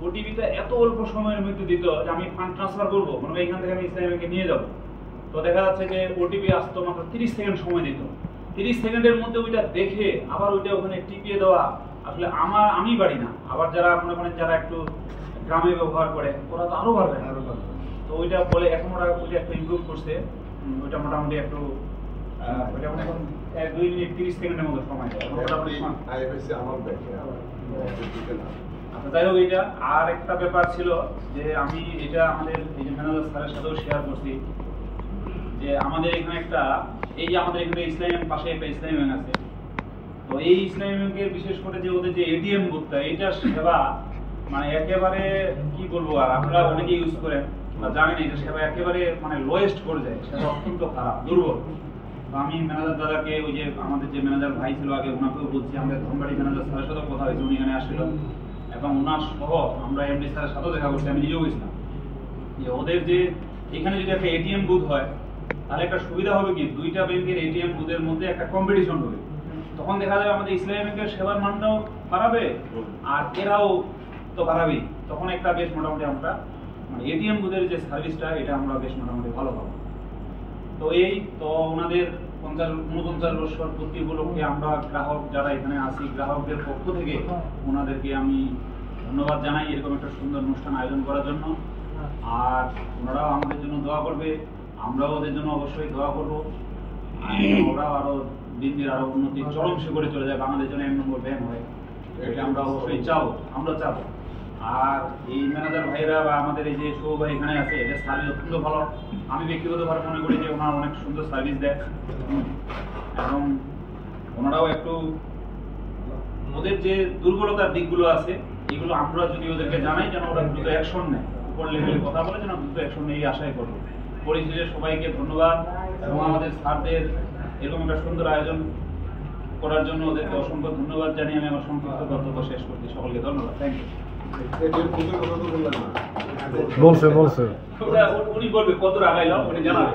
ওটিপিটা এত অল্প সময়ের মধ্যে দিত যে আমি ফান্ড ট্রান্সফার করবো, মানে এখান থেকে আমি ইসলামী ব্যাংকে নিয়ে যাবো, তো দেখা যাচ্ছে যে ওটিপি আসতো মাত্র 30 সেকেন্ড সময় দিত। 30 সেকেন্ডের মধ্যে ওইটা দেখে আবার ওইটা ওখানে টিপিয়ে দেওয়া আসলে আমি পারি না। আবার যারা মনে করেন যারা একটু গ্রামে ব্যবহার করে ওরা তো আরো পারবে। তো ওইটা বলে এখন ওরা ওইটা একটু ইমপ্রুভ করছে, ওইটা মোটামুটি একটু ওইটা মনে করেন 2 মিনিট 30 সেকেন্ডের মতো সময় দেয়। আচ্ছা, যাই হোক, এইটা আর একটা ব্যাপার ছিল যে আমি এটা আমাদের এই যে ম্যানেজার স্যারের সাথেও শেয়ার করছি যে আমাদের এখানে একটা এই যে আমাদের এখানে ইসলামী ব্যাংক পাশে একটা ইসলামী ব্যাংক আছে। তো এই ইসলামী ব্যাংকের বিশেষ করে যে ওদের যে এটিএম বুথটা, এইটার সেবা মানে একেবারে কি বলবো, আর আপনারা অনেকে ইউজ করেন বা জানেন, এটা সেবা একেবারে মানে লোয়েস্ট পর্যায়ে, সেটা অত্যন্ত খারাপ, দুর্বল। তো আমি ম্যানেজার দাদাকে, ওই যে আমাদের যে ম্যানেজার ভাই ছিল আগে, ওনাকেও বলছি, আমাদের ধনবাড়ি ম্যানেজার স্যারের সাথেও কথা হয়েছে, উনি এখানে আসছিল এবং ওনার সহ আমরা এমডি স্যারের সাথেও দেখা করছি, আমি নিজেও গেছিলাম, যে ওদের যে এখানে যদি একটা এটিএম বুথ হয় তাহলে একটা সুবিধা হবে কি, দুইটা ব্যাংকের এটিএম বুথের মধ্যে একটা কম্পিটিশন হবে। তখন দেখা যাবে আমাদের ইসলামী ব্যাংকের সেবার মানটাও বাড়াবে আর এরাও তো বাড়াবেই। তখন একটা বেশ মোটামুটি আমরা মানে এটিএম বুথের যে সার্ভিসটা, এটা আমরা বেশ মোটামুটি ভালো পাবো। তো এই তো ওনাদের 49 বছর পূর্তি উপলক্ষে আমরা গ্রাহক যারা এখানে আছি, গ্রাহকদের পক্ষ থেকে ওনাদেরকে আমি ধন্যবাদ জানাই এরকম একটা সুন্দর অনুষ্ঠান আয়োজন করার জন্য। আর ওনারাও আমাদের জন্য দোয়া করবে, আমরাও ওদের জন্য অবশ্যই দোয়া করবো, ওরাও আরো দিন দিন আরো উন্নতি চরম শিখরে চলে যায়, বাংলাদেশ জন্য 1 নম্বর ব্যাংক হয়, এটা আমরা অবশ্যই চাবো, আমরা চাবো। আর এই ম্যানেজার ভাইরা বা আমাদের এই যে শুভ ভাই এখানে আছে, এদের সার্ভিস অত্যন্ত ভালো। আমি ব্যক্তিগতভাবে মনে করি যে ওনারা অনেক সুন্দর সার্ভিস দেয় এবং ওনারাও একটু ওদের যে দুর্বলতার দিকগুলো আছে এগুলো আমরা যদি ওদেরকে জানাই যেন ওরা দ্রুত অ্যাকশন নেয়, উপর লেভেলে কথা বলে যেন দ্রুত অ্যাকশন নেই, আশাই করবো। পরিশেষে সবাইকে ধন্যবাদ এবং আমাদের স্যারদের এরকম একটা সুন্দর আয়োজন করার জন্য ওদেরকে অসংখ্য ধন্যবাদ জানিয়ে আমি আমার সংক্ষিপ্ত বক্তব্য শেষ করছি। সকলকে ধন্যবাদ, থ্যাংক ইউ। বলছে উনি বলবে কত আগাইলাম উনি জানাবে।